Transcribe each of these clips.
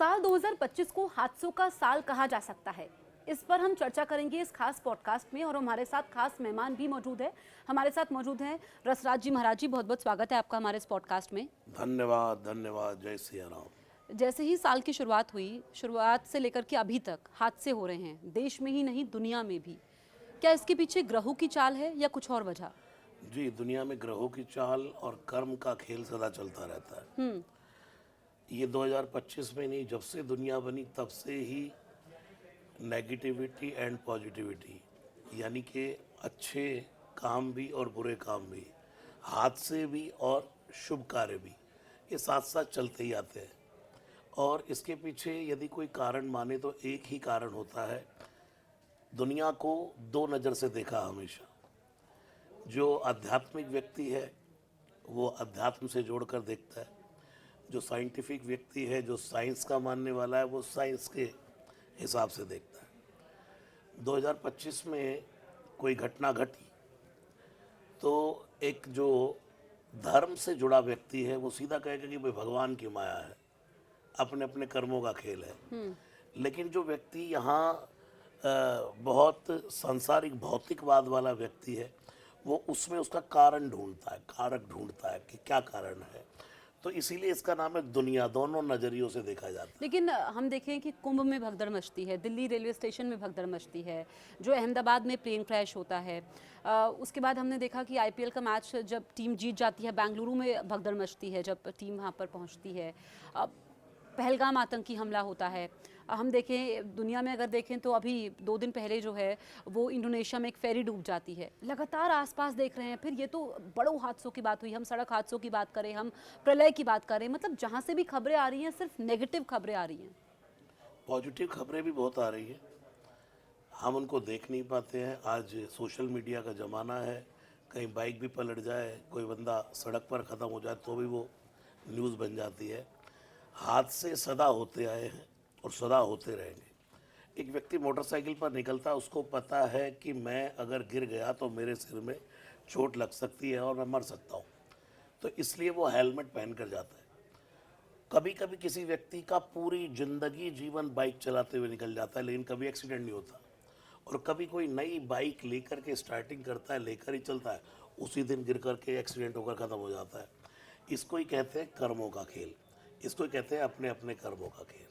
साल 2025 को हादसों का साल कहा जा सकता है। इस पर हम चर्चा करेंगे इस खास पॉडकास्ट में और हमारे साथ खास मेहमान भी मौजूद है। हमारे साथ मौजूद हैं रसराज जी महाराज जी, बहुत बहुत स्वागत है आपका हमारे इस पॉडकास्ट में। धन्यवाद धन्यवाद। जय सिया राम। जैसे ही साल की शुरुआत हुई, शुरुआत से लेकर के अभी तक हादसे हो रहे हैं, देश में ही नहीं दुनिया में भी। क्या इसके पीछे ग्रहों की चाल है या कुछ और वजह? जी, दुनिया में ग्रहों की चाल और कर्म का खेल सदा चलता रहता है। ये 2025 में नहीं, जब से दुनिया बनी तब से ही नेगेटिविटी एंड पॉजिटिविटी, यानी कि अच्छे काम भी और बुरे काम भी, हादसे भी और शुभ कार्य भी, ये साथ साथ चलते ही आते हैं। और इसके पीछे यदि कोई कारण माने तो एक ही कारण होता है, दुनिया को दो नज़र से देखा हमेशा। जो आध्यात्मिक व्यक्ति है वो अध्यात्म से जोड़कर देखता है, जो साइंटिफिक व्यक्ति है, जो साइंस का मानने वाला है, वो साइंस के हिसाब से देखता है। 2025 में कोई घटना घटी तो एक जो धर्म से जुड़ा व्यक्ति है वो सीधा कहेगा कि भाई भगवान की माया है, अपने अपने कर्मों का खेल है। लेकिन जो व्यक्ति यहाँ बहुत सांसारिक भौतिकवाद वाला व्यक्ति है, वो उसमें उसका कारण ढूंढता है, कारक ढूंढता है कि क्या कारण है। तो इसीलिए इसका नाम है दुनिया, दोनों नज़रियों से देखा जाता है। लेकिन हम देखें कि कुंभ में भगदड़ मचती है, दिल्ली रेलवे स्टेशन में भगदड़ मचती है, जो अहमदाबाद में प्लेन क्रैश होता है। उसके बाद हमने देखा कि आईपीएल का मैच जब टीम जीत जाती है, बेंगलुरु में भगदड़ मचती है जब टीम वहाँ पर पहुँचती है। पहलगाम आतंकी हमला होता है। हम देखें दुनिया में, अगर देखें तो अभी 2 दिन पहले जो है वो इंडोनेशिया में एक फेरी डूब जाती है। लगातार आसपास देख रहे हैं। फिर ये तो बड़ों हादसों की बात हुई, हम सड़क हादसों की बात करें, हम प्रलय की बात करें, मतलब जहाँ से भी खबरें आ रही हैं सिर्फ नेगेटिव खबरें आ रही हैं। पॉजिटिव खबरें भी बहुत आ रही हैं, हम उनको देख नहीं पाते हैं। आज सोशल मीडिया का ज़माना है, कहीं बाइक भी पलट जाए, कोई बंदा सड़क पर ख़त्म हो जाए तो भी वो न्यूज़ बन जाती है। हादसे सदा होते आए हैं और सदा होते रहेंगे। एक व्यक्ति मोटरसाइकिल पर निकलता है, उसको पता है कि मैं अगर गिर गया तो मेरे सिर में चोट लग सकती है और मैं मर सकता हूँ, तो इसलिए वो हेलमेट पहन कर जाता है। कभी कभी किसी व्यक्ति का पूरी जिंदगी जीवन बाइक चलाते हुए निकल जाता है, लेकिन कभी एक्सीडेंट नहीं होता। और कभी कोई नई बाइक लेकर के स्टार्टिंग करता है, लेकर ही चलता है, उसी दिन गिर करके एक्सीडेंट होकर ख़त्म हो जाता है। इसको ही कहते हैं कर्मों का खेल, इसको ही कहते हैं अपने अपने कर्मों का खेल।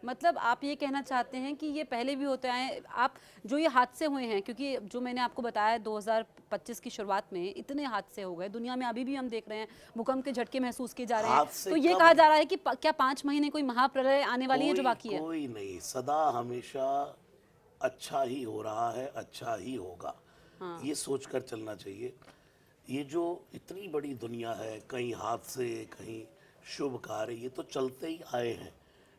मतलब आप ये कहना चाहते हैं कि ये पहले भी होते आए, आप जो ये हादसे हुए हैं, क्योंकि जो मैंने आपको बताया 2025 की शुरुआत में इतने हादसे हो गए दुनिया में, अभी भी हम देख रहे हैं भूकंप के झटके महसूस किए जा रहे हैं। तो ये कहा जा रहा है कि क्या 5 महीने कोई महाप्रलय आने वाली है जो बाकी है? कोई नहीं, सदा हमेशा अच्छा ही हो रहा है, अच्छा ही होगा। ये सोचकर चलना चाहिए। ये जो इतनी बड़ी दुनिया है, कहीं हादसे, कहीं शुभ कार्य, ये तो चलते ही आए हैं।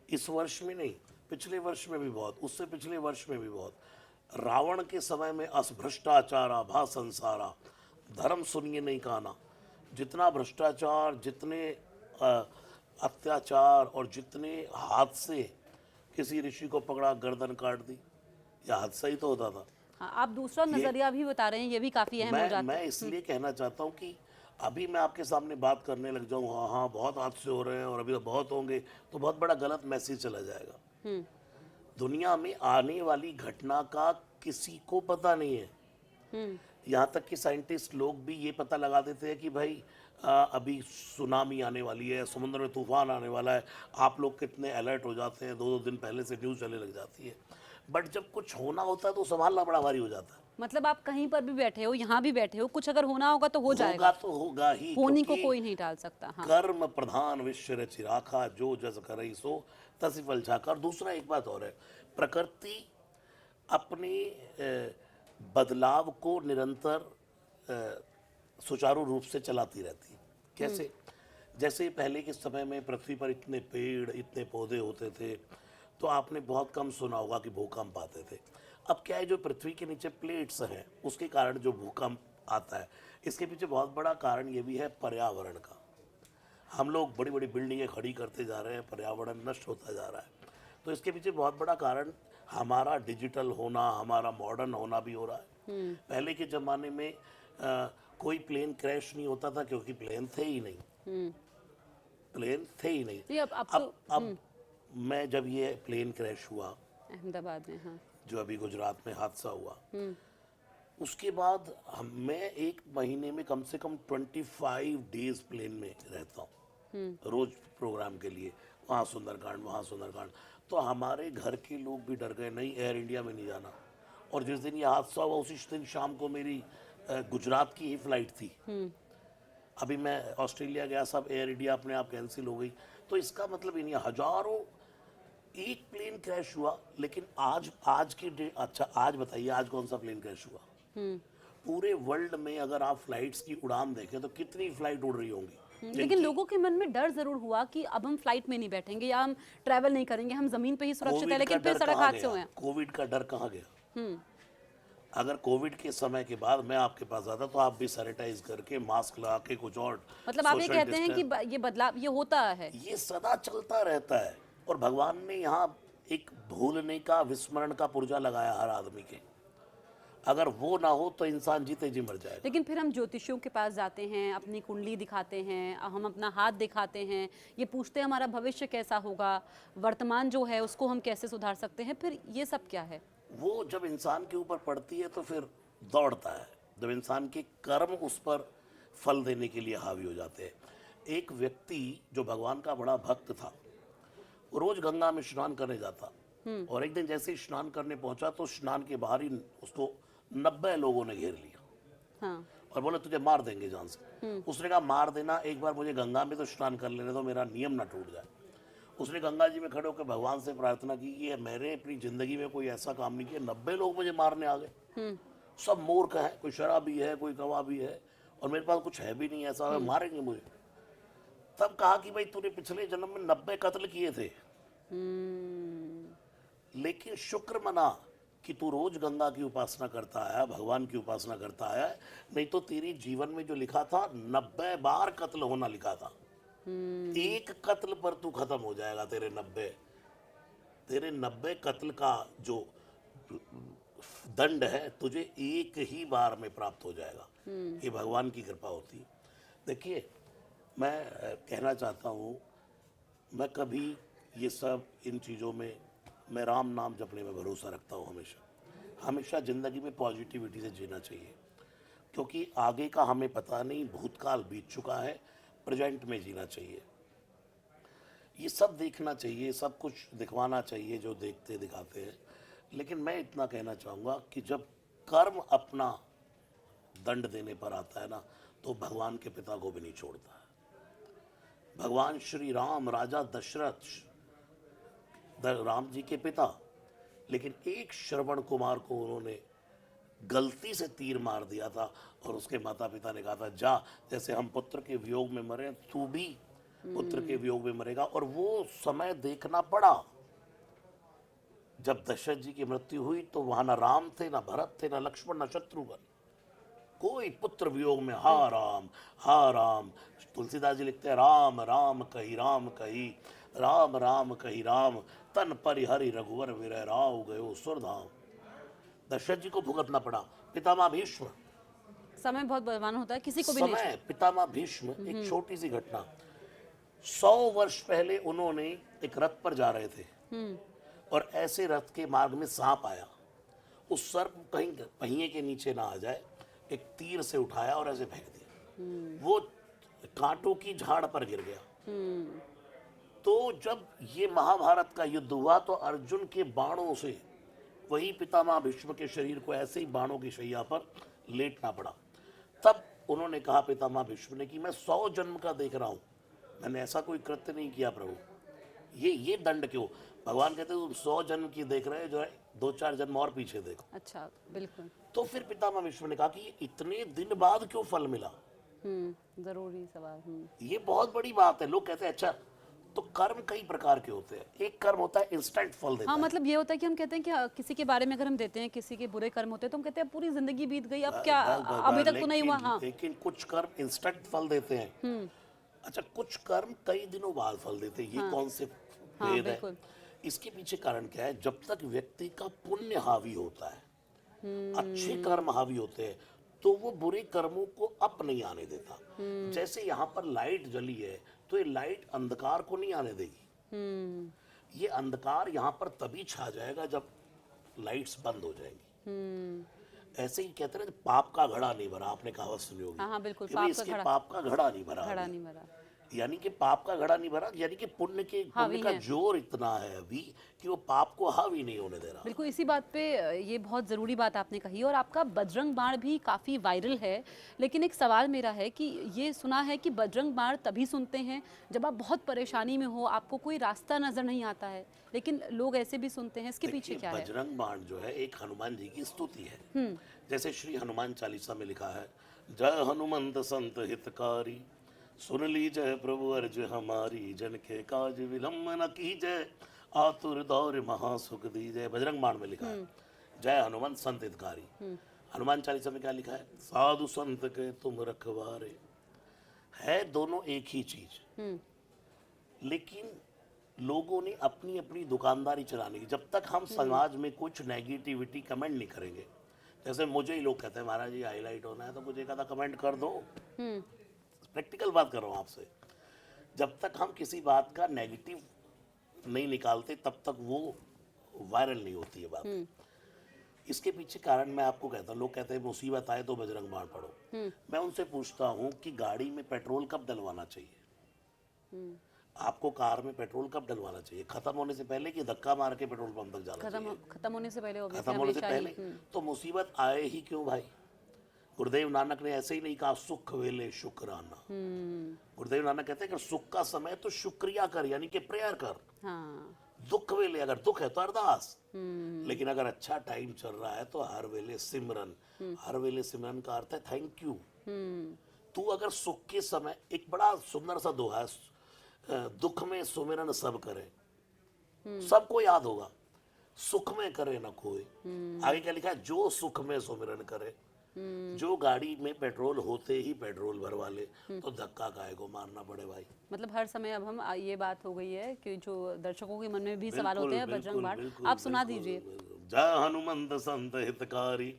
इस वर्ष में नहीं, पिछले वर्ष में भी बहुत, उससे पिछले वर्ष में भी बहुत। रावण के समय में अस भ्रष्टाचारा भा संसारा, धर्म सुनिए नहीं काना। जितना भ्रष्टाचार, जितने अत्याचार और जितने हादसे, किसी ऋषि को पकड़ा गर्दन काट दी, यह हादसा ही तो होता था। हाँ, आप दूसरा नजरिया भी बता रहे हैं, ये भी काफी अहम हो जाता है। मैं इसलिए कहना चाहता हूँ कि अभी मैं आपके सामने बात करने लग जाऊँ, हाँ हाँ बहुत हादसे हो रहे हैं और अभी तो बहुत होंगे, तो बहुत बड़ा गलत मैसेज चला जाएगा। दुनिया में आने वाली घटना का किसी को पता नहीं है। यहाँ तक कि साइंटिस्ट लोग भी ये पता लगा देते हैं कि भाई अभी सुनामी आने वाली है, समुद्र में तूफान आने वाला है। आप लोग कितने अलर्ट हो जाते हैं, 2-2 दिन पहले से न्यूज़ चलने लग जाती है। बट जब कुछ होना होता है तो संभालना बड़ा भारी हो जाता है। मतलब आप कहीं पर भी बैठे हो, यहाँ भी बैठे हो, कुछ अगर होना होगा तो हो जाएगा, तो होगा ही, होने को कोई नहीं टाल सकता। हाँ। कर्म प्रधान विश्व रचि राखा, जो जस करई सो तसी फल चाखा। और दूसरा एक बात और है, प्रकृति अपने बदलाव को निरंतर सुचारू रूप से चलाती रहती है। कैसे? जैसे पहले के समय में पृथ्वी पर इतने पेड़, इतने पौधे होते थे, तो आपने बहुत कम सुना होगा कि भूकंप आते थे। अब क्या है, जो पृथ्वी के नीचे प्लेट्स हैं उसके कारण जो भूकंप आता है, इसके पीछे बहुत बड़ा कारण ये भी है पर्यावरण का। हम लोग बड़ी बड़ी बिल्डिंगें खड़ी करते जा रहे हैं, पर्यावरण नष्ट होता जा रहा है। तो इसके पीछे बहुत बड़ा कारण हमारा डिजिटल होना, हमारा मॉडर्न होना भी हो रहा है। पहले के ज़माने में कोई प्लेन क्रैश नहीं होता था क्योंकि प्लेन थे ही नहीं, प्लेन थे ही नहीं। अब अब मैं जब ये प्लेन क्रैश हुआ अहमदाबाद में, हाँ। जो अभी गुजरात में हादसा हुआ, उसके बाद मैं एक महीने में कम से कम 25 डेज प्लेन में रहता हूँ रोज प्रोग्राम के लिए, वहाँ सुंदरकांड वहाँ सुंदरकांड। तो हमारे घर के लोग भी डर गए, नहीं एयर इंडिया में नहीं जाना। और जिस दिन ये हादसा हुआ उसी दिन शाम को मेरी गुजरात की ही फ्लाइट थी। अभी मैं ऑस्ट्रेलिया गया, सब एयर इंडिया अपने आप कैंसिल हो गई। तो इसका मतलब ये नहीं, हजारों एक प्लेन क्रैश हुआ। लेकिन आज की डे, अच्छा आज बताइए आज कौन सा प्लेन क्रैश हुआ? पूरे वर्ल्ड में अगर आप फ्लाइट्स की उड़ान देखें तो कितनी फ्लाइट उड़ रही होंगी। लेकिन लोगों के मन में डर जरूर हुआ कि अब हम फ्लाइट में नहीं बैठेंगे या हम ट्रैवल नहीं करेंगे, हम जमीन पे ही सुरक्षित है। लेकिन फिर सड़क हादसे हुए। कोविड का डर कहाँ गया? अगर कोविड के समय के बाद मैं आपके पास आता तो आप भी सैनिटाइज करके मास्क लगा के कुछ और, मतलब आप ये कहते हैं कि ये बदलाव ये होता है, ये सदा चलता रहता है। और भगवान ने यहाँ एक भूलने का, विस्मरण का पुर्जा लगाया हर आदमी के। अगर वो ना हो तो इंसान जीते जी मर जाएगा। लेकिन फिर हम ज्योतिषियों के पास जाते हैं, अपनी कुंडली दिखाते हैं, हम अपना हाथ दिखाते हैं, ये पूछते हैं हमारा भविष्य कैसा होगा, वर्तमान जो है उसको हम कैसे सुधार सकते हैं। फिर ये सब क्या है? वो जब इंसान के ऊपर पड़ती है तो फिर दौड़ता है, जब इंसान के कर्म उस पर फल देने के लिए हावी हो जाते हैं। एक व्यक्ति जो भगवान का बड़ा भक्त था, वो रोज गंगा में स्नान करने जाता, और एक दिन जैसे ही स्नान करने पहुंचा तो स्नान के बाहर ही उसको 90 लोगों ने घेर लिया। हाँ। और बोले तुझे मार देंगे जान से। उसने कहा मार देना, एक बार मुझे गंगा में तो स्नान कर लेने दो, मेरा नियम ना टूट जाए। उसने गंगा जी में खड़े होकर भगवान से प्रार्थना की कि मैंने अपनी जिंदगी में कोई ऐसा काम नहीं किया, 90 लोग मुझे मारने आ गए। सब मूर्ख है, कोई शराबी है, कोई कबाबी है, और मेरे पास कुछ है भी नहीं ऐसा, मारेंगे मुझे। तब कहा कि भाई तूने पिछले जन्म में 90 कत्ल किए थे, लेकिन शुक्र मना कि तू रोज गंगा की उपासना करता आया, भगवान की उपासना करता आया, नहीं तो तेरी जीवन में जो लिखा था 90 बार कत्ल होना लिखा था। एक कत्ल पर तू खत्म हो जाएगा। तेरे 90 कत्ल का जो दंड है तुझे एक ही बार में प्राप्त हो जाएगा। ये भगवान की कृपा होती है। देखिए, मैं कहना चाहता हूँ, मैं कभी ये सब इन चीज़ों में, मैं राम नाम जपने में भरोसा रखता हूँ। हमेशा ज़िंदगी में पॉजिटिविटी से जीना चाहिए, क्योंकि आगे का हमें पता नहीं, भूतकाल बीत चुका है, प्रेजेंट में जीना चाहिए। ये सब देखना चाहिए, सब कुछ दिखवाना चाहिए जो देखते दिखाते हैं। लेकिन मैं इतना कहना चाहूँगा कि जब कर्म अपना दंड देने पर आता है ना, तो भगवान के पिता को भी नहीं छोड़ता है। भगवान श्री राम, राजा दशरथ, राम जी के पिता, लेकिन एक श्रवण कुमार को उन्होंने गलती से तीर मार दिया था, और उसके माता पिता ने कहा था जा, जैसे हम पुत्र के वियोग में मरे तू भी पुत्र के वियोग में मरेगा। और वो समय देखना पड़ा, जब दशरथ जी की मृत्यु हुई तो वहां ना राम थे, ना भरत थे, ना लक्ष्मण, ना शत्रुघ्न, कोई पुत्र वियोग में हा राम हा राम। तुलसीदास जी लिखते हैं राम राम कही राम कही, राम राम कही राम, तन परिहरि रघुवर विरह राव गयो सुरधाम। दशरथ जी को भुगतना पड़ा। पितामह भीष्म, समय बहुत बलवान होता है, किसी को भी नहीं समय पितामह भीष्म, एक छोटी सी घटना, 100 वर्ष पहले उन्होंने एक रथ पर जा रहे थे, और ऐसे रथ के मार्ग में सांप आया। उस सर्प कहीं पहिए के नीचे ना आ जाए, एक तीर से उठाया और ऐसे फेंक दिया। वो कांटों की झाड़ पर गिर गया। तो जब ये महाभारत का युद्ध हुआ तो अर्जुन के बाणों से वही पितामह भीष्म के शरीर को ऐसे ही बाणों की शैया पर लेटना पड़ा। तब उन्होंने कहा पितामह भीष्म ने कि मैं 100 जन्म का देख रहा हूं, मैंने ऐसा कोई कृत्य नहीं किया प्रभु, ये दंड क्यों? भगवान कहते तुम 100 जन्म की देख रहे हो, जो है 2-4 जन्म और पीछे देखो। अच्छा, बिल्कुल। तो फिर पितामह भीष्म ने कहा कि इतने दिन बाद क्यों फल मिला? जरूरी सवाल। ये बहुत बड़ी बात है। लोग कहते हैं अच्छा, तो कर्म कई प्रकार के होते हैं। एक कर्म होता है इंस्टेंट फल देता हाँ, है। मतलब ये होता है कि हम कहते हैं कि किसी के बारे में अगर हम देते हैं, किसी के बुरे कर्म होते हैं तो हम कहते हैं पूरी जिंदगी बीत गई, अब क्या, अभी तक तो नहीं हुआ। हाँ, लेकिन कुछ कर्म इंस्टेंट फल देते हैं। अच्छा, कुछ कर्म कई दिनों बाद फल देते हैं। ये कौन से भेद है? इसके पीछे कारण क्या है? जब तक व्यक्ति का पुण्य हावी होता है, अच्छे कर्म हावी होते हैं, तो वो बुरे कर्मों को अप नहीं आने देता। जैसे यहाँ पर लाइट जली है तो ये लाइट अंधकार को नहीं आने देगी। ये अंधकार यहाँ पर तभी छा जाएगा जब लाइट्स बंद हो जाएंगी। ऐसे ही कहते हैं ना, पाप का घड़ा नहीं भरा, आपने कहावत सुनी होगी हाँ हाँ बिल्कुल, कि भाई पाप का इसके घड़ा पाप का घड़ा नहीं भरा घड़ा अभी। नहीं भरा। यानी कि पाप का घड़ा नहीं भरा, यानी कि पुण्य हावी का है। जोर इतना है अभी कि वो पाप को हावी नहीं होने दे रहा। बिल्कुल, इसी बात पे ये बहुत ज़रूरी बात आपने कही, और आपका बजरंग बाण भी काफ़ी वायरल है। लेकिन एक सवाल मेरा है कि ये सुना है कि बजरंग बाण तभी सुनते हैं जब आप बहुत परेशानी में हो, आपको कोई रास्ता नज़र नहीं आता है, लेकिन लोग ऐसे भी सुनते हैं, इसके पीछे देखिए, क्या है? बजरंग बाण जो है एक हनुमान जी की स्तुति है। जैसे श्री हनुमान चालीसा में लिखा है, जय हनुमंत संत हितकारी, सुन लीजय प्रभु अर्ज हमारी, जन के काज विलंब न कीजय, आतुर दौर महासुख दीजय। बजरंग बाण में लिखा है जय हनुमंत संत हितकारी। हनुमान चालीसा में क्या लिखा है, साधु संत के तुम रखवारे। है दोनों एक ही चीज, लेकिन लोगों ने अपनी अपनी दुकानदारी चलाने की। जब तक हम समाज में कुछ नेगेटिविटी कमेंट नहीं करेंगे, जैसे मुझे ही लोग कहते हैं महाराज जी हाईलाइट होना है तो मुझे कहता कमेंट कर दो, प्रैक्टिकल बात कर रहा हूँ आपसे। जब तक हम किसी बात का नेगेटिव नहीं निकालते तब तक वो वायरल नहीं होती है बात। इसके पीछे कारण मैं आपको कहता हूँ, लोग कहते हैं मुसीबत आए तो बजरंग बाण पढ़ो। मैं उनसे पूछता हूँ कि गाड़ी में पेट्रोल कब डलवाना चाहिए? आपको कार में पेट्रोल कब डलवाना चाहिए? खत्म होने से पहले कि धक्का मार के पेट्रोल पंप तक जाना चाहिए? खत्म होने से पहले, obviously, खत्म होने से हमेशा ही। पहले। तो मुसीबत आए ही क्यों भाई? गुरुदेव नानक ने ऐसे ही नहीं कहा सुख वेले शुक्राना। गुरुदेव नानक कहते हैं कि सुख का समय तो शुक्रिया कर, यानी कि प्रेयर कर। हाँ, दुख वेले, अगर दुख है तो अरदास। लेकिन अगर अच्छा टाइम चल रहा है तो हर वेले सिमरन। हर वेले सिमरन का अर्थ है थैंक यू। तू अगर सुख के समय, एक बड़ा सुंदर सा दोहा है, दुख में सुमिरन सब करे, सबको याद होगा, सुख में करे ना कोई। आगे क्या लिखा है, जो सुख में सुमिरन करे। जो गाड़ी में पेट्रोल होते ही पेट्रोल भरवा ले तो धक्का काहे को मारना पड़े भाई? मतलब हर समय अब हम ये बात हो गई है कि जो दर्शकों के मन में भी सवाल बिल्कुल, होते हैं, बजरंग बाण आप सुना दीजिए। जय हनुमंत संत हितकारी,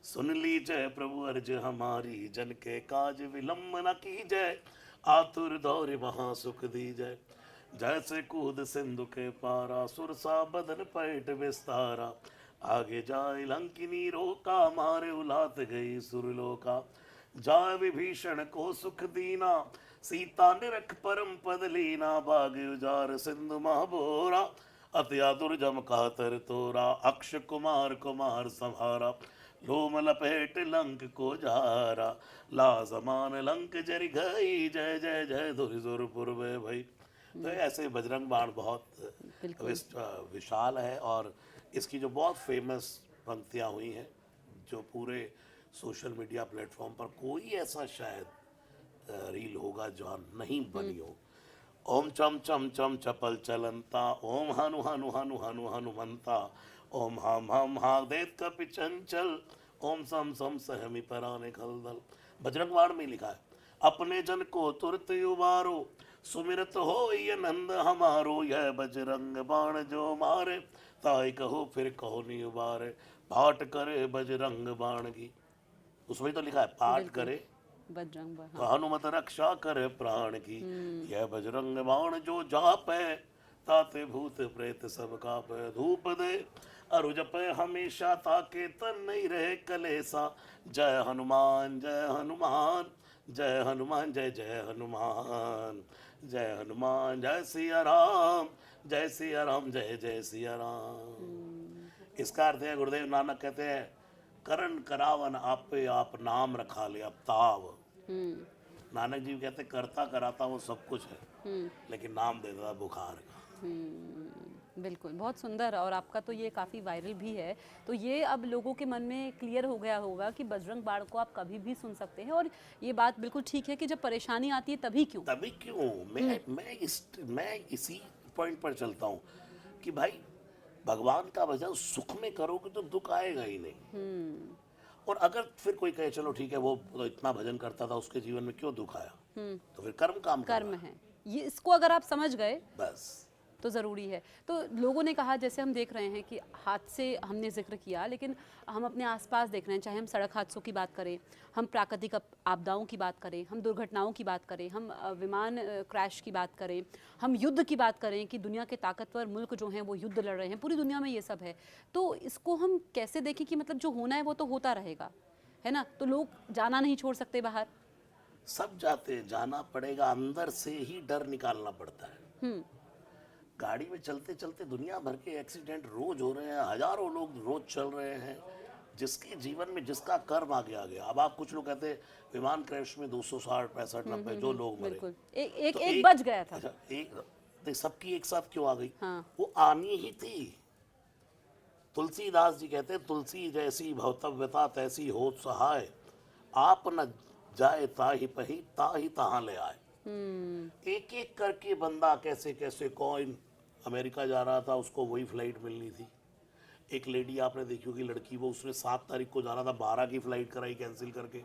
सुन लीजय प्रभु अर्ज हमारी, जन के काज विलंब न कीजय, आतुर दौर महासुख दीजय। जैसे कूद सिंधु के पारा, सुरसा बदन पैठ विस्तारा, आगे जाए लंकिनी रोका, मारे उलात गई सुरलोका। जाय विभीषण को सुख दीना, सीता निरख परम पद लीना, बाग उजार सिंधु महाबोरा, अत्या दुर्जम कातर तोरा, अक्ष कुमार कुमार संहारा, लोम लपेट लंक को जारा, ला समान लंक जरि गई, जय जय जय धुर पूर्वे भई। तो ऐसे बजरंग बाण बहुत विशाल है, और इसकी जो बहुत फेमस पंक्तियाँ हुई हैं, जो पूरे सोशल मीडिया प्लेटफॉर्म पर कोई ऐसा शायद रील होगा जो नहीं बनी हो। ओम चम चम चम चपल चलंता, ओम हनु हनु हनु हनु हनुमंता, ओम हम हा देत कपि चंचल, ओम सम सम सहमी पराने खलदल। बजरंग बाण में लिखा है, अपने जन को तुरत उबारो, सुमिरत हो ये नंद हमारो, यह बजरंग बाण जो मारे, ताई कहो फिर कहो नहीं उबारे, पाठ करे बजरंग बाण की। उसमें तो लिखा है पाठ करे बजरंग बाण, तो हनुमत रक्षा करे प्राण की, यह बजरंग बाण जो जापे, ताते भूत प्रेत सब कापे, धूप दे अरु जपे हमेशा, ताके तन नहीं रहे कलेसा। जय हनुमान जय हनुमान, जय हनुमान जय जय हनुमान, जय हनुमान जय सिया राम, जय सिया राम जय जय सिया राम। इसका अर्थ है, गुरुदेव नानक कहते हैं, करण करावन आपे आप नाम रखा ले अब ताव। नानक जी कहते हैं करता कराता वो सब कुछ है, लेकिन नाम दे देता बुखार का। बिल्कुल, बहुत सुंदर। और आपका तो ये काफ़ी वायरल भी है, तो ये अब लोगों के मन में क्लियर हो गया होगा कि बजरंग बाण को आप कभी भी सुन सकते हैं। और ये बात बिल्कुल ठीक है कि जब परेशानी आती है तभी क्यों मैं इसी पॉइंट पर चलता हूँ कि भाई भगवान का भजन सुख में करोगे तो दुख आएगा ही नहीं। और अगर फिर कोई कहे चलो ठीक है वो तो इतना भजन करता था, उसके जीवन में क्यों दुख आया, तो फिर कर्म काम कर्म है ये, इसको अगर आप समझ गए बस तो ज़रूरी है। तो लोगों ने कहा, जैसे हम देख रहे हैं कि हादसे हमने जिक्र किया, लेकिन हम अपने आसपास देख रहे हैं, चाहे हम सड़क हादसों की बात करें, हम प्राकृतिक आपदाओं की बात करें, हम दुर्घटनाओं की बात करें, हम विमान क्रैश की बात करें, हम युद्ध की बात करें कि दुनिया के ताकतवर मुल्क जो हैं वो युद्ध लड़ रहे हैं, पूरी दुनिया में ये सब है। तो इसको हम कैसे देखें कि मतलब जो होना है वो तो होता रहेगा, है ना? तो लोग जाना नहीं छोड़ सकते बाहर। सब जाते हैं, जाना पड़ेगा, अंदर से ही डर निकालना पड़ता है। गाड़ी में चलते चलते दुनिया भर के एक्सीडेंट रोज हो रहे हैं, हजारों लोग रोज चल रहे हैं, जिसके जीवन में जिसका कर्म आ गया। अब आप कुछ लोग कहते हैं विमान क्रैश में 260 65 90 जो लोग मरे, बिल्कुल, एक तो एक बच गया था। अच्छा, एक देख, सबकी एक साथ क्यों आ गई? हाँ। वो आनी ही थी। तुलसीदास जी कहते हैं, तुलसी जैसी भवतव्यता तैसी हो सहाय, आप न जाए ताहि पही ताहि तहां ले आए। एक एक करके बंदा कैसे कैसे, कौन अमेरिका जा रहा था, उसको वही फ्लाइट मिलनी थी। एक लेडी आपने देखी होगी, लड़की, वो उसने 7 तारीख को जाना था, 12 की फ्लाइट कराई कैंसिल करके।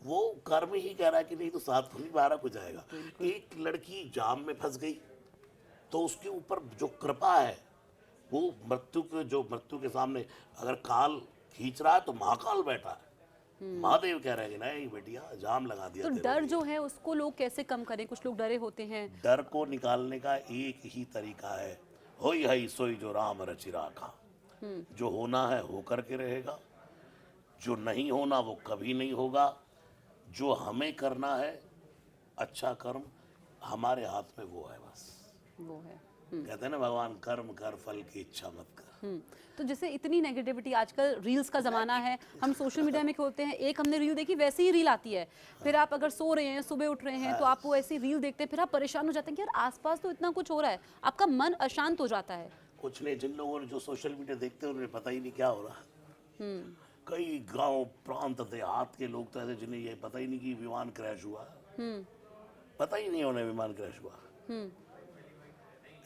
वो कर्म ही कह रहा है कि नहीं तो 7 को नहीं 12 को जाएगा। एक लड़की जाम में फंस गई, तो उसके ऊपर जो कृपा है, वो मृत्यु के सामने अगर काल खींच रहा है तो महाकाल बैठा है। महादेव कह रहे हैं कि नहीं बेटिया, जाम लगा दिया। तो डर जो है उसको लोग कैसे कम करें? कुछ लोग डरे होते हैं। डर को निकालने का एक ही तरीका है, होई हई सोई जो राम रचि राखा। जो होना है हो करके रहेगा, जो नहीं होना वो कभी नहीं होगा। जो हमें करना है अच्छा कर्म, हमारे हाथ में वो है, बस वो है। कहते हैं ना, भगवान कर्म कर फल की इच्छा मत कर। तो जैसे इतनी नेगेटिविटी, आजकल रील्स का ज़माना है, हम सोशल मीडिया में खोलते हैं, एक हमने रील देखी वैसे ही रील आती है, फिर आप अगर सो रहे हैं, सुबह उठ रहे हैं, तो आप वो ऐसी रील देखते हैं, फिर आप परेशान हो जाते हैं कि यार आसपास तो इतना कुछ हो रहा है, आपका मन अशांत हो जाता है। कुछ नहीं, जिन लोगों ने जो सोशल मीडिया देखते हैं उन्हें पता ही नहीं क्या हो रहा है। कई गांव प्रांत देहात के लोग तो ऐसे जिन्हें ये पता ही नहीं कि विमान क्रैश हुआ, पता ही नहीं उन्हें विमान क्रैश हुआ।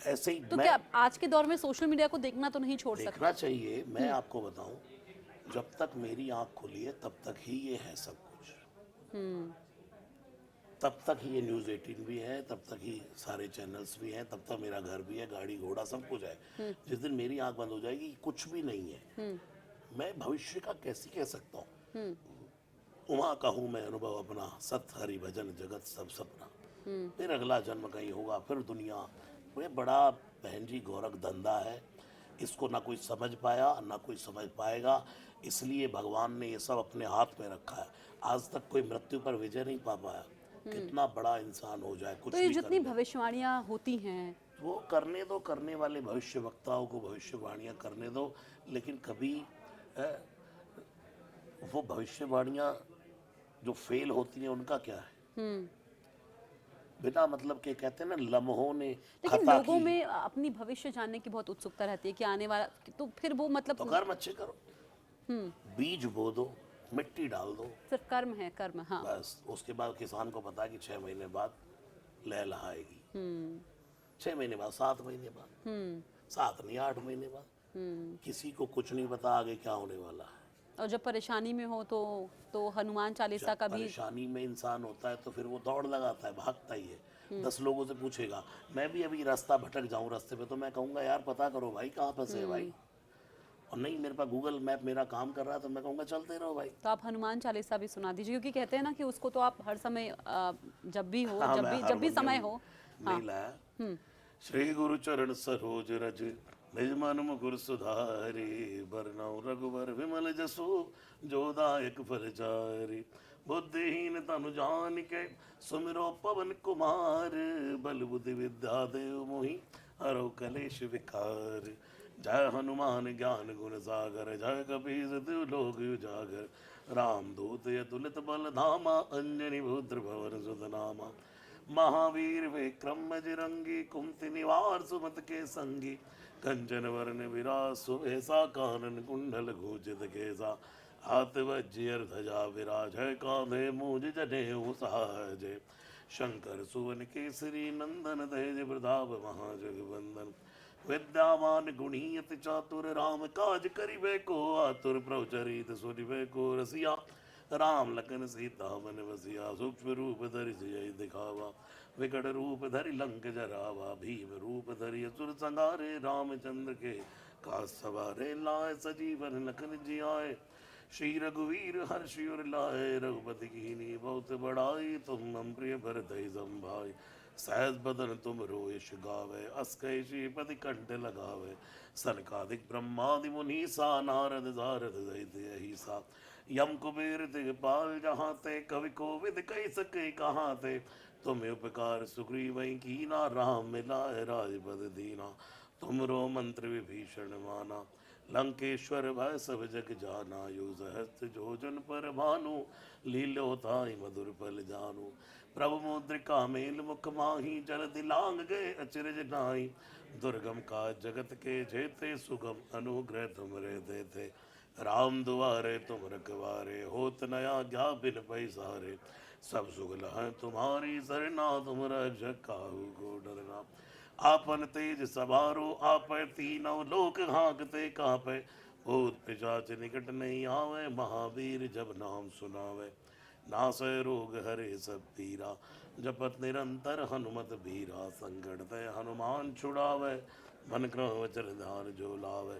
ऐसे ही तो क्या आज के दौर में सोशल मीडिया को देखना तो नहीं छोड़ सकते? देखना चाहिए। मैं आपको बताऊं, जब तक मेरी आंख खुली है तब तक ही ये है सब कुछ। तब तक ही ये न्यूज़ 18 भी है, तब तक ही सारे चैनल्स भी हैं, तब तक मेरा घर भी है, गाड़ी घोड़ा सब कुछ है। जिस दिन मेरी आंख बंद हो जाएगी कुछ भी नहीं है। मैं भविष्य का कैसे कह सकता हूँ? उमा कहूँ मैं अनुभव अपना, सत हरि भजन जगत सब सपना। फिर अगला जन्म कहीं होगा, फिर दुनिया। ये बड़ा बहन जी गोरख धंधा है, इसको ना कोई समझ पाया ना कोई समझ पाएगा। इसलिए भगवान ने ये सब अपने हाथ में रखा है। आज तक कोई मृत्यु पर विजय नहीं पा पाया। कितना बड़ा इंसान हो जाए, कुछ तो ये भी जितनी कर ले। भविष्यवाणियां होती हैं, वो करने दो, करने वाले भविष्य वक्ताओं को भविष्यवाणियां करने दो, लेकिन कभी वो भविष्यवाणियां जो फेल होती हैं उनका क्या है? बिना मतलब के कहते हैं ना, लम्हों ने लेकिन खता लोगों की, में अपनी भविष्य जानने की बहुत उत्सुकता रहती है कि आने वाला, तो फिर वो मतलब तो कर्म अच्छे करो, बीज बो दो, मिट्टी डाल दो, सिर्फ कर्म है, कर्म। हाँ। बस। उसके बाद किसान को पता है कि 6 महीने बाद लहलहाएगी, 6 महीने बाद, 7 महीने बाद, 7 नहीं 8 महीने बाद। किसी को कुछ नहीं पता आगे क्या होने वाला है। और जब परेशानी में हो तो हनुमान चालीसा जब का भी। परेशानी में इंसान होता है तो फिर वो दौड़ लगाता है, भागता ही है। 10 लोगों से पूछेगा, मैं भी अभी रास्ता भटक जाऊं रास्ते पे, तो मैं कहूंगा यार पता करो भाई कहाँ फंसे है भाई। और नहीं, मेरे पास गूगल मैप मेरा काम कर रहा है, तो मैं कहूँगा चलते रहो भाई। तो आप हनुमान चालीसा भी सुना दीजिए, क्योंकि कहते हैं ना कि उसको तो आप हर समय जब भी हो, हाँ, जब मैं भी हारमोनियम समय हो। नहीं लाया। श्री गुरु चरण सरोज रज निज मन मुकुर सुधारे, बरनउँ रघुवर विमल जसु जोदायक फलचारि। बुद्धिहीन तनु जानिके सुमिरो पवन कुमार, बल बुद्धि विद्या देव मोहि हरौ कलेश विकार। जय हनुमान ज्ञान गुण सागर, जय कपीस तिहु लोक उजागर। रामदूत अतुलित बल धामा, अंजनी पुत्र भवन सुत नामा। महावीर विक्रम बजरंगी, कुमति निवार सुमत के संगी। कंचन वरण विराज सुबेसा, कानन कुंडल घोषित केसा। हाथ वज्र ध्वजा विराज, कांधे मूज जनेऊ साज। शंकर सुवन केसरी नंदन, तेज प्रताप महाजगवंदन। विद्यावान गुणी अति चातुर, राम काज करिबे को आतुर। प्रभु चरित सुनिबे को रसिया, राम लखन सीता मन बसिया सूक्ष्म रूप धरि सियहि दिखावा विकट रूप धरि लंक जरावा भीम रूप धरि असुर संहारे रामचंद्र के काज सवारे लाए सजीवन लखन जियाए श्री रघुवीर हर्षि उर लाए रघुपति कीनी बहुत बड़ाई तुम हम प्रिय भरतहि संभाई सहज बदन तुम रोयश गावे अस कहि श्रीपति कंठ लगावे सनकादिक ब्रह्मादि मुनीसा नारद सारद सहित अहिसा यम कुबेर दिगपाल जहाँ ते कवि कोविद कही सके कहाँ ते तुम्हें उपकार सुग्रीव कीना राम मिलाए राजपद दीना तुमरो मंत्र विभीषण माना लंकेश्वर भय सब जग जाना यो सहस्त्र जोजन पर भानु लीलो ताई मधुर फल जानू प्रभु मुद्रिका मेल मुख माही जल दिलांग गए अचरज नाई दुर्गम का जगत के जेते सुगम अनुग्रह तुम रे देते राम दुआरे तुम रखवारे होत नया क्या बिन पैसारे सब सुगल है तुम्हारी सरना तुम रक्षक काहू को डरना आपन तेज सवारो आप तीनों लोक हाँकते कापे भूत पिशाच निकट नहीं आवे महावीर जब नाम सुनावे नासय रोग हरे सब पीरा जपत निरंतर हनुमत बीरा संकट ते हनुमान छुड़ावे मन क्रम वचन ध्यान जो लावे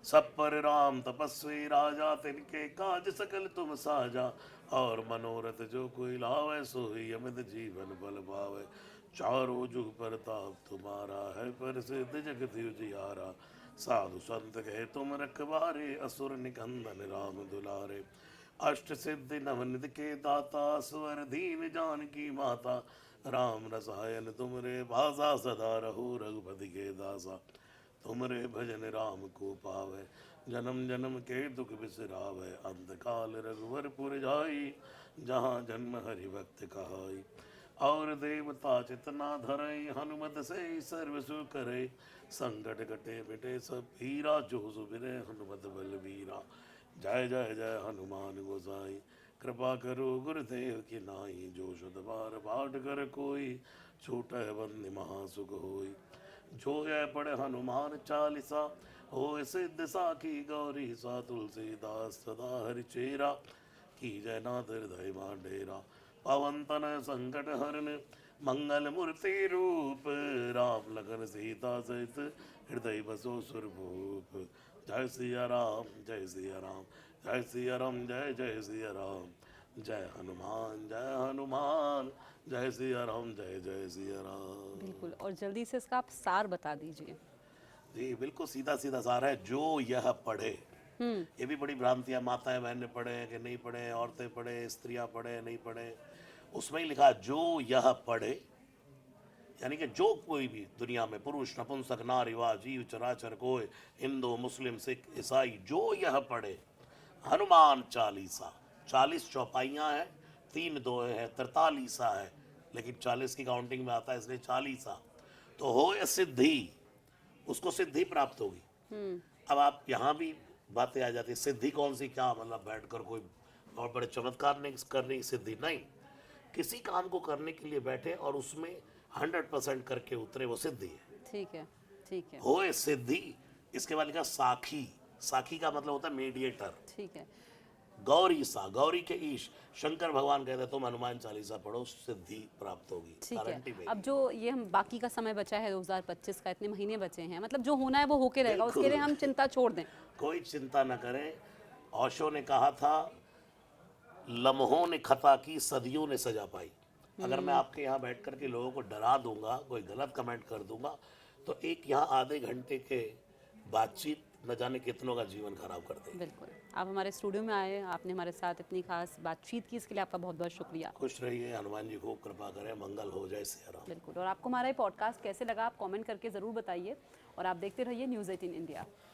सब पर राम तपस्वी राजा तिनके काज सकल तुम साजा और मनोरथ जो कोई लावे सोई अमित जीवन बल पावे चारों जुग प्रताप तुम्हारा है प्रसिद्ध जगत उजियारा साधु संत कहे तुम रखवारे असुर निकंदन राम दुलारे अष्ट सिद्धि नवनिध के दाता स्वर दीन जानकी माता राम रसायन तुमरे भाषा सदा रहो रघुपति के दासा तुमरे भजन राम को पावे जन्म जन्म के दुख बिसरावे अंत काल रघुवर पुर जाई जहाँ जन्म हरि भक्त कहाई और देवता चितना धरई हनुमत से सर्व सुख करे संकट कटे मिटे सब पीरा जो सुबिरे हनुमत बलबीरा जय जय जय हनुमान गोसाई कृपा करो गुरुदेव की नाई जो शुद्ध बार पाठ कर कोई छोटा बंदी महासुख होई जो है पढ़े हनुमान चालीसा हो सिद्ध साखी गौरी सा तुलसीदास सदा हरि चेरा की जय नाथ हृदय डेरा पवन तन संकट हरन मंगल मूर्ति रूप राम लखन सीता सहित हृदय बसो सुरभूप जय सिया राम जय सिया राम जय सिया राम जय जय सिया राम जय हनुमान जय सिया राम जय जय सिया राम। बिल्कुल, और जल्दी से इसका आप सार बता दीजिए। जी बिल्कुल सीधा सीधा सार है, जो यह पढ़े। ये भी बड़ी भ्रांतियां, माताएं बहनें पढ़े कि नहीं पढ़े, औरतें पढ़े, स्त्रियां पढ़े नहीं पढ़े, उसमें ही लिखा जो यह पढ़े, यानी कि जो कोई भी दुनिया में पुरुष नपुंसक नारीवा जीव चराचर कोई हिंदू मुस्लिम सिख ईसाई जो यह पढ़े हनुमान चालीसा। 40 चौपाइयाँ हैं, 3 दोहे हैं, 43 है, लेकिन 40 की काउंटिंग में आता है इसलिए 40। तो हो सिद्धि, उसको सिद्धि प्राप्त होगी। अब आप यहाँ भी बातें आ जाती है, सिद्धि कौन सी, क्या मतलब बैठकर कोई और बड़े चमत्कार नहीं करने की सिद्धि नहीं, किसी काम को करने के लिए बैठे और उसमें 100% करके उतरे, वो सिद्धि है। ठीक है, ठीक है। होए सिद्धि, इसके बाद लिखा साखी। साखी का मतलब होता है मीडिएटर। ठीक है। गौरी सा, गौरी के ईश, शंकर भगवान कहते हैं तुम हनुमान चालीसा पढ़ो सिद्धि प्राप्त होगी। ठीक है। अब जो ये हम बाकी का समय बचा है 2025 का, इतने महीने बचे हैं, मतलब जो होना है वो होके रहेगा, उसके लिए हम चिंता छोड़ दें। कोई चिंता न करें। ओशो ने कहा था लम्हों ने खता की सदियों ने सजा पाई। अगर मैं आपके यहाँ बैठ कर के लोगों को डरा दूंगा, कोई गलत कमेंट कर दूंगा, तो एक यहाँ आधे घंटे के बातचीत न जाने कितनों का जीवन खराब कर देगी। बिल्कुल, आप हमारे स्टूडियो में आए, आपने हमारे साथ इतनी खास बातचीत की, इसके लिए आपका बहुत बहुत शुक्रिया। खुश रहिए, हनुमान जी खूब कृपा करें, मंगल हो जाए सिया राम। बिल्कुल, और आपको हमारा ये पॉडकास्ट कैसे लगा आप कमेंट करके ज़रूर बताइए, और आप देखते रहिए न्यूज़ 18 इंडिया।